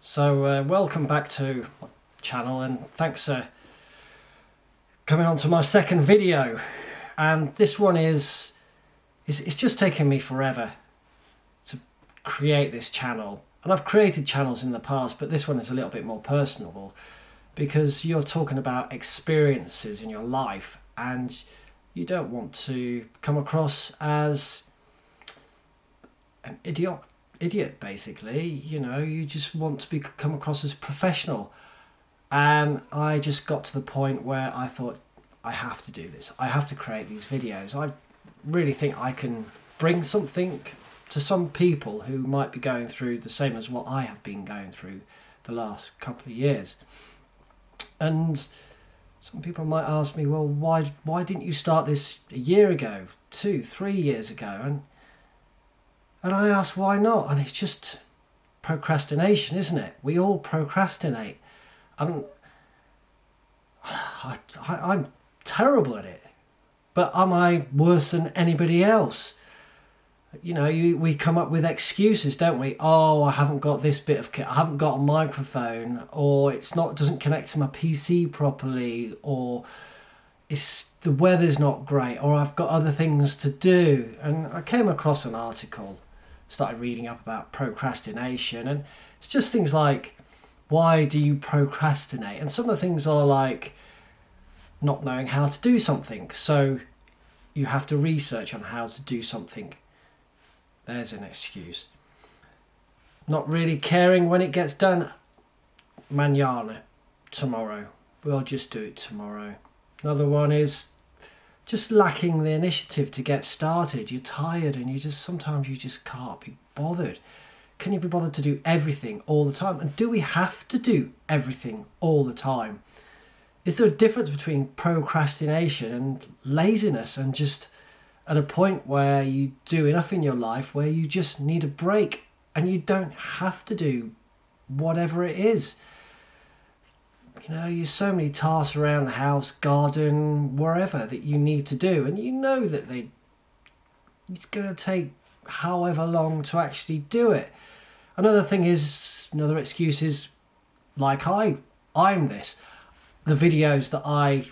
So welcome back to my channel, and thanks for coming on to my second video. And this one is it's just taken me forever to create this channel, and I've created channels in the past, but this one is a little bit more personable because you're talking about experiences in your life, and you don't want to come across as an idiot basically. You just want to come across as professional. And I just got to the point where I thought, I have to do this, I have to create these videos. I really think I can bring something to some people who might be going through the same as what I have been going through the last couple of years. And some people might ask me, well, why didn't you start this a year ago, 2-3 years ago? And I asked, why not? And it's just procrastination, isn't it? We all procrastinate. And I'm terrible at it. But am I worse than anybody else? We come up with excuses, don't we? Oh, I haven't got this bit of kit, I haven't got a microphone, or doesn't connect to my PC properly, or the weather's not great, or I've got other things to do. And I came across an article, started reading up about procrastination, and it's just things like, why do you procrastinate? And some of the things are like not knowing how to do something, so you have to research on how to do something. There's an excuse. Not really caring when it gets done. Mañana, tomorrow. We'll just do it tomorrow. Another one is just lacking the initiative to get started. You're tired and sometimes you just can't be bothered. Can you be bothered to do everything all the time? And do we have to do everything all the time? Is there a difference between procrastination and laziness, and just at a point where you do enough in your life where you just need a break and you don't have to do whatever it is? There's so many tasks around the house, garden, wherever, that you need to do, and you know that it's going to take however long to actually do it. Another excuse is, like I'm this. The videos that I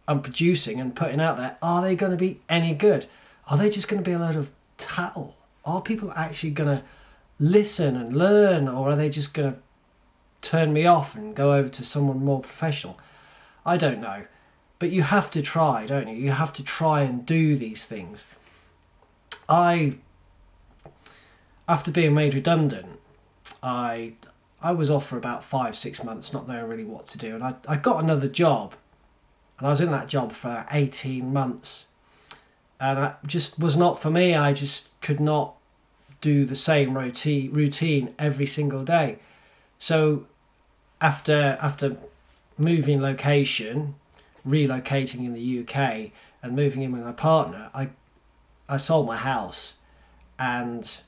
am producing and putting out there, are they going to be any good? Are they just going to be a load of tattle? Are people actually going to listen and learn, or are they just going to turn me off and go over to someone more professional? I don't know. But you have to try, don't you? You have to try and do these things. After being made redundant, I was off for about 5-6 months, not knowing really what to do. And I got another job. And I was in that job for 18 months. And it just was not for me. I just could not do the same routine every single day. So after moving location, relocating in the UK, and moving in with my partner, I sold my house and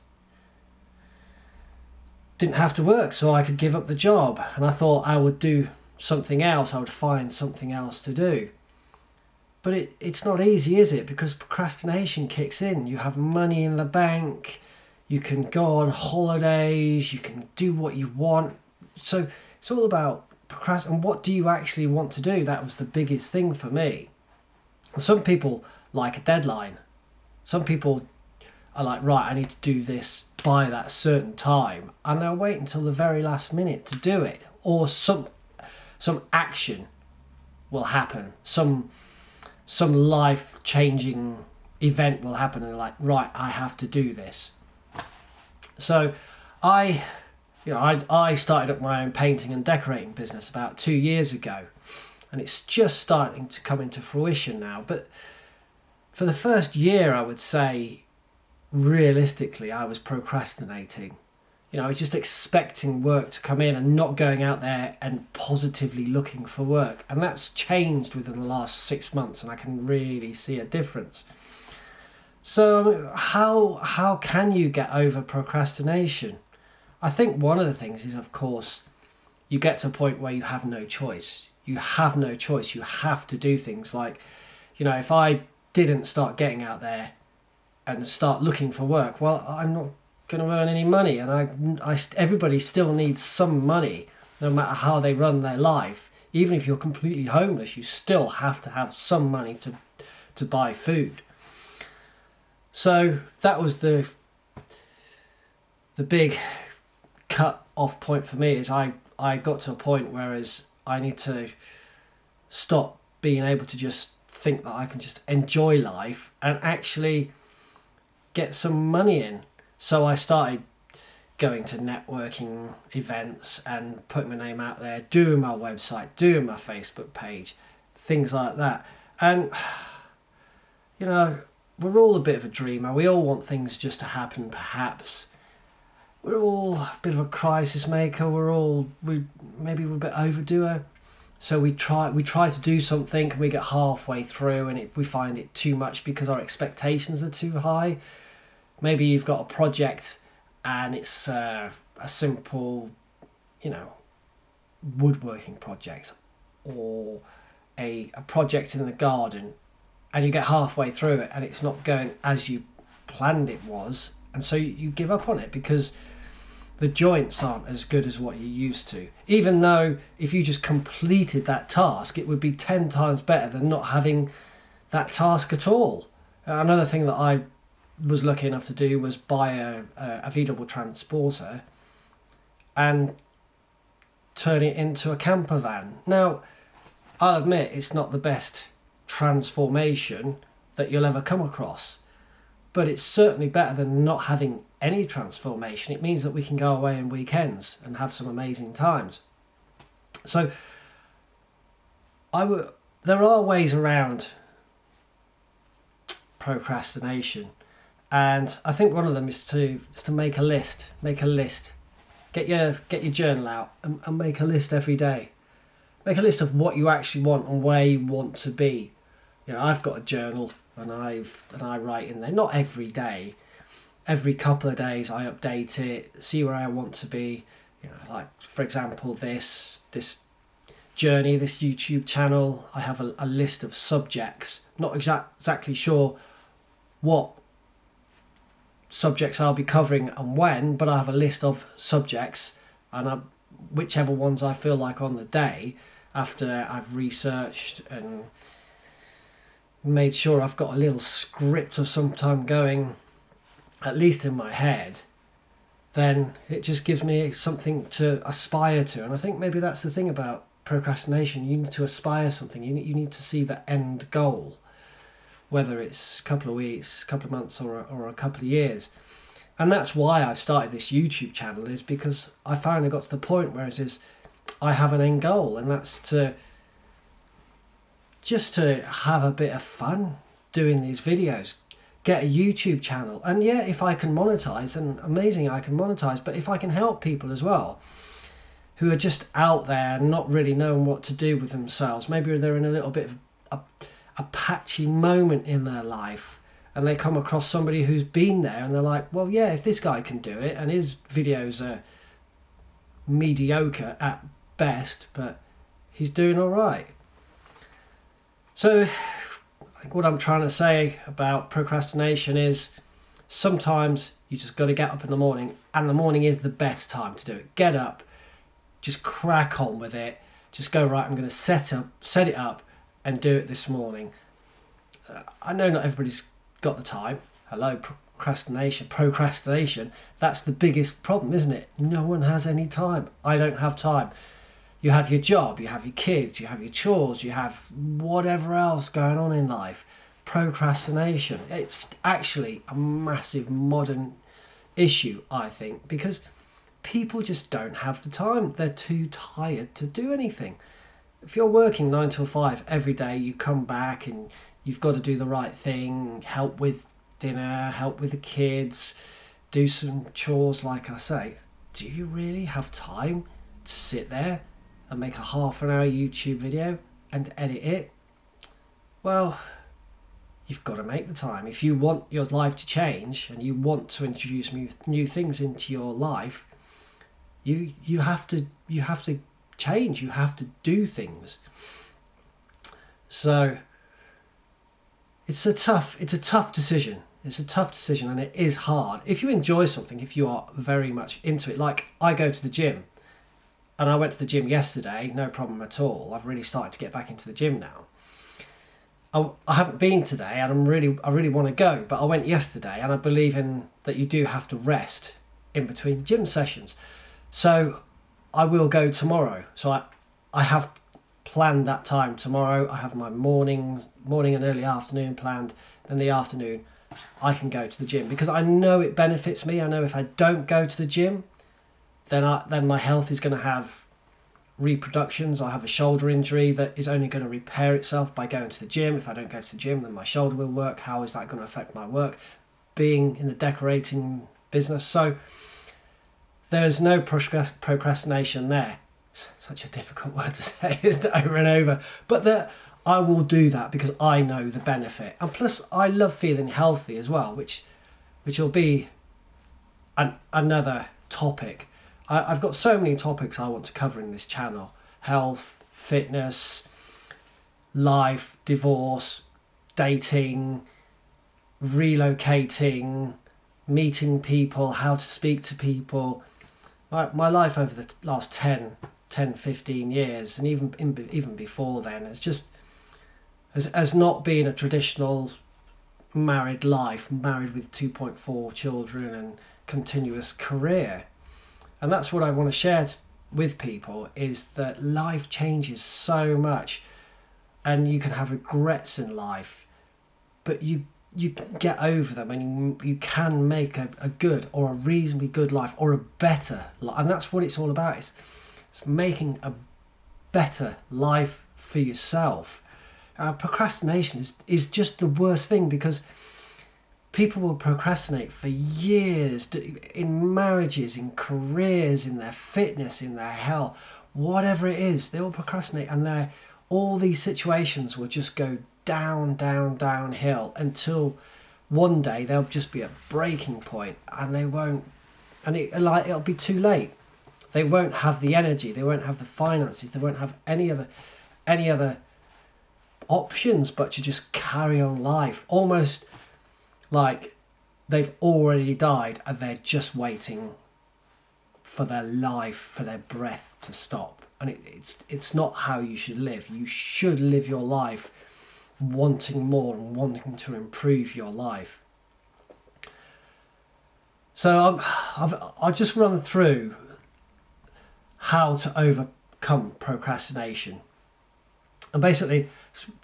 didn't have to work, so I could give up the job. And I thought I would do something else, I would find something else to do. But it's not easy, is it? Because procrastination kicks in. You have money in the bank, you can go on holidays, you can do what you want. So it's all about procrastinating. And what do you actually want to do? That was the biggest thing for me. Some people like a deadline. Some people are like, right, I need to do this by that certain time, and they'll wait until the very last minute to do it. Or some action will happen, some life-changing event will happen, and they're like, right, I have to do this. So I started up my own painting and decorating business about 2 years ago, and it's just starting to come into fruition now. But for the first year, I would say, realistically, I was procrastinating. I was just expecting work to come in and not going out there and positively looking for work. And that's changed within the last 6 months, and I can really see a difference. So how can you get over procrastination? I think one of the things is, of course, you get to a point where you have no choice. You have no choice. You have to do things like, if I didn't start getting out there and start looking for work, well, I'm not going to earn any money, and everybody still needs some money, no matter how they run their life. Even if you're completely homeless, you still have to have some money to buy food. So that was the big cut off point for me. Is I got to a point whereas I need to stop being able to just think that I can just enjoy life and actually get some money in. So I started going to networking events and putting my name out there, doing my website, doing my Facebook page, things like that. And, you know, we're all a bit of a dreamer. We all want things just to happen, perhaps. We're all a bit of a crisis maker. Maybe we're a bit overdoer. So we try to do something and we get halfway through and we find it too much because our expectations are too high. Maybe you've got a project and it's a simple, woodworking project or a project in the garden, and you get halfway through it and it's not going as you planned it was, and so you give up on it because the joints aren't as good as what you used to, even though if you just completed that task it would be 10 times better than not having that task at all. Another thing that I was lucky enough to do was buy a V-double transporter and turn it into a camper van. Now, I'll admit it's not the best transformation that you'll ever come across, but it's certainly better than not having any transformation. It means that we can go away on weekends and have some amazing times. So there are ways around procrastination. And I think one of them is to make a list. Make a list. Get your journal out and make a list every day. Make a list of what you actually want and where you want to be. I've got a journal and I write in there. Not every day. Every couple of days I update it, see where I want to be. Like for example, this journey, this YouTube channel. I have a list of subjects. Not exactly sure what subjects I'll be covering and when, but I have a list of subjects, and whichever ones I feel like on the day, after I've researched and made sure I've got a little script of some time going, at least in my head, then it just gives me something to aspire to. And I think maybe that's the thing about procrastination. You need to aspire something. You need to see the end goal, whether it's a couple of weeks, a couple of months, or a couple of years. And that's why I've started this YouTube channel, is because I finally got to the point where it is I have an end goal, and that's to have a bit of fun doing these videos, get a YouTube channel. And yeah, if I can monetize, then amazing, I can monetize. But if I can help people as well who are just out there and not really knowing what to do with themselves, maybe they're in a little bit of a patchy moment in their life, and they come across somebody who's been there and they're like, well, yeah, if this guy can do it, and his videos are mediocre at best, but he's doing all right. So I think what I'm trying to say about procrastination is sometimes you just got to get up in the morning, and the morning is the best time to do it. Get up, just crack on with it, just go, right, I'm going to set it up and do it this morning. I know not everybody's got the time. Hello, procrastination. That's the biggest problem, isn't it? No one has any time. I don't have time. You have your job, you have your kids, you have your chores, you have whatever else going on in life. Procrastination. It's actually a massive modern issue, I think, because people just don't have the time. They're too tired to do anything. If you're working 9 till 5 every day, you come back and you've got to do the right thing, help with dinner, help with the kids, do some chores, like I say. Do you really have time to sit there and make a half-an-hour YouTube video and edit it? Well, you've got to make the time. If you want your life to change and you want to introduce new things into your life, you have to change. You have to do things. So it's a tough decision. It's a tough decision and it is hard. If you enjoy something, if you are very much into it, like I go to the gym, and I went to the gym yesterday, no problem at all. I've really started to get back into the gym now. I haven't been today, and I really want to go, but I went yesterday, and I believe in that you do have to rest in between gym sessions. So I will go tomorrow. So I have planned that time tomorrow. I have my morning and early afternoon planned. In the afternoon, I can go to the gym because I know it benefits me. I know if I don't go to the gym, then my health is going to have reproductions. I have a shoulder injury that is only going to repair itself by going to the gym. If I don't go to the gym, then my shoulder will work. How is that going to affect my work? Being in the decorating business. So there's no procrastination there. It's such a difficult word to say, isn't it, over and over? But I will do that because I know the benefit. And plus, I love feeling healthy as well, which will be another topic. I've got so many topics I want to cover in this channel. Health, fitness, life, divorce, dating, relocating, meeting people, how to speak to people. My life over the last 10, 15 years, and even before then, it's just has not been a traditional married life, married with 2.4 children and continuous career. And that's what I want to share with people, is that life changes so much and you can have regrets in life, but you can get over them and you can make a good or a reasonably good life or a better life. And that's what it's all about. It's making a better life for yourself. Procrastination is just the worst thing, because people will procrastinate for years in marriages, in careers, in their fitness, in their health, whatever it is. They will procrastinate, and all these situations will just go downhill until one day there'll just be a breaking point, and it'll be too late. They won't have the energy, they won't have the finances, they won't have any other options but to just carry on life, almost like they've already died and they're just waiting for their life, for their breath to stop. And it's not how you should live. You should live your life wanting more and wanting to improve your life. So I'll just run through how to overcome procrastination. And basically,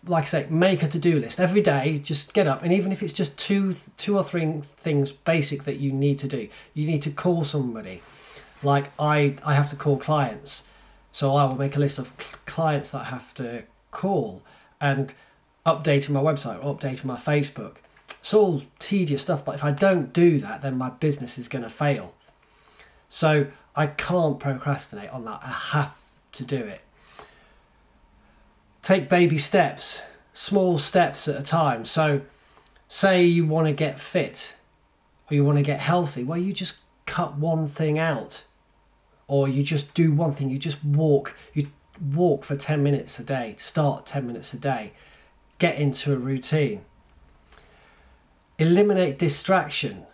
like I say, make a to-do list every day. Just get up, and even if it's just two or three things basic that you need to do. You need to call somebody. Like I have to call clients, so I will make a list of clients that I have to call, and updating my website or updating my Facebook. It's all tedious stuff, but if I don't do that, then my business is going to fail. So I can't procrastinate on that. I have to do it. Take baby steps, small steps at a time. So say you want to get fit or you want to get healthy. Well, you just cut one thing out, or you just do one thing. You just walk. You walk for 10 minutes a day. Start 10 minutes a day. Get into a routine. Eliminate distraction.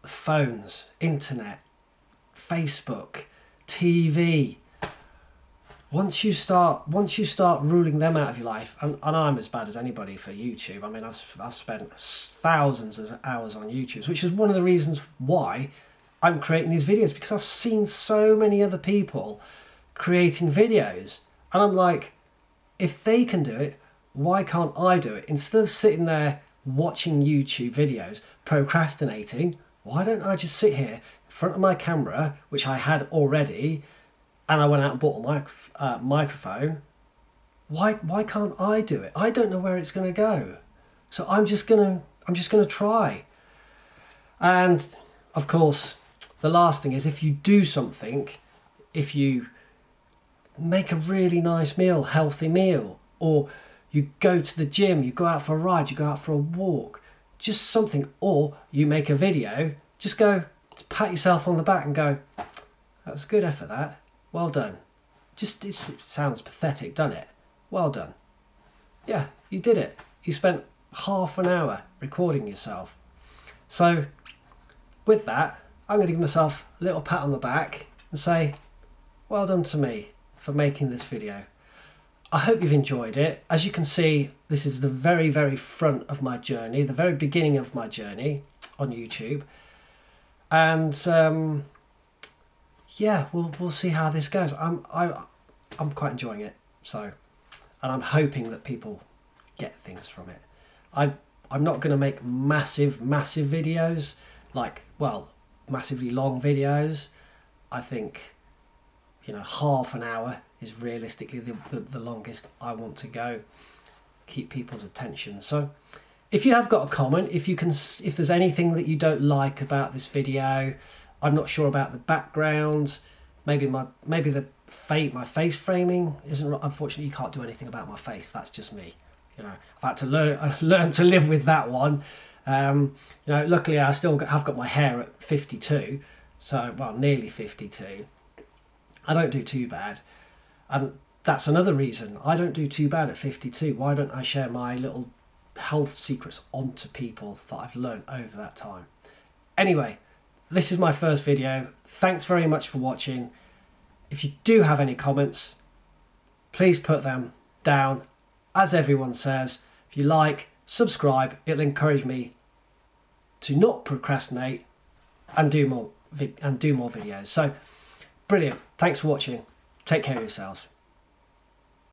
Phones, internet, Facebook, TV. Once you start ruling them out of your life, and I'm as bad as anybody for YouTube. I mean, I've spent thousands of hours on YouTube, which is one of the reasons why I'm creating these videos, because I've seen so many other people creating videos, and I'm like, if they can do it, why can't I do it? Instead of sitting there watching YouTube videos, procrastinating, why don't I just sit here in front of my camera, which I had already, and I went out and bought a microphone. Why can't I do it? I don't know where it's going to go, so I'm just gonna try. And of course, the last thing is, if you do something, if you make a really nice meal, healthy meal, or you go to the gym, you go out for a ride, you go out for a walk, just something, or you make a video, just pat yourself on the back and go, that was a good effort, that. Well done. It sounds pathetic, doesn't it? Well done. Yeah, you did it. You spent half an hour recording yourself. So with that, I'm going to give myself a little pat on the back and say, well done to me for making this video. I hope you've enjoyed it. As you can see, this is the very, very front of my journey, the very beginning of my journey on YouTube. And yeah, we'll see how this goes. I'm quite enjoying it. So, and I'm hoping that people get things from it. I'm not going to make massive videos, like, well, massively long videos. I think, you know, half an hour is realistically the longest I want to go. Keep people's attention. So if you have got a comment, if there's anything that you don't like about this video, I'm not sure about the background, maybe my face framing isn't right. Unfortunately, you can't do anything about my face. That's just me. You know, I've had to learn to live with that one. You know, luckily I still have got my hair at 52, so, well, nearly 52. I don't do too bad, and that's another reason I don't do too bad at 52. Why don't I share my little health secrets onto people that I've learned over that time? Anyway, this is my first video. Thanks very much for watching. If you do have any comments, please put them down. As everyone says, if you like, subscribe. It'll encourage me to not procrastinate and do more videos. So brilliant. Thanks for watching. Take care of yourselves.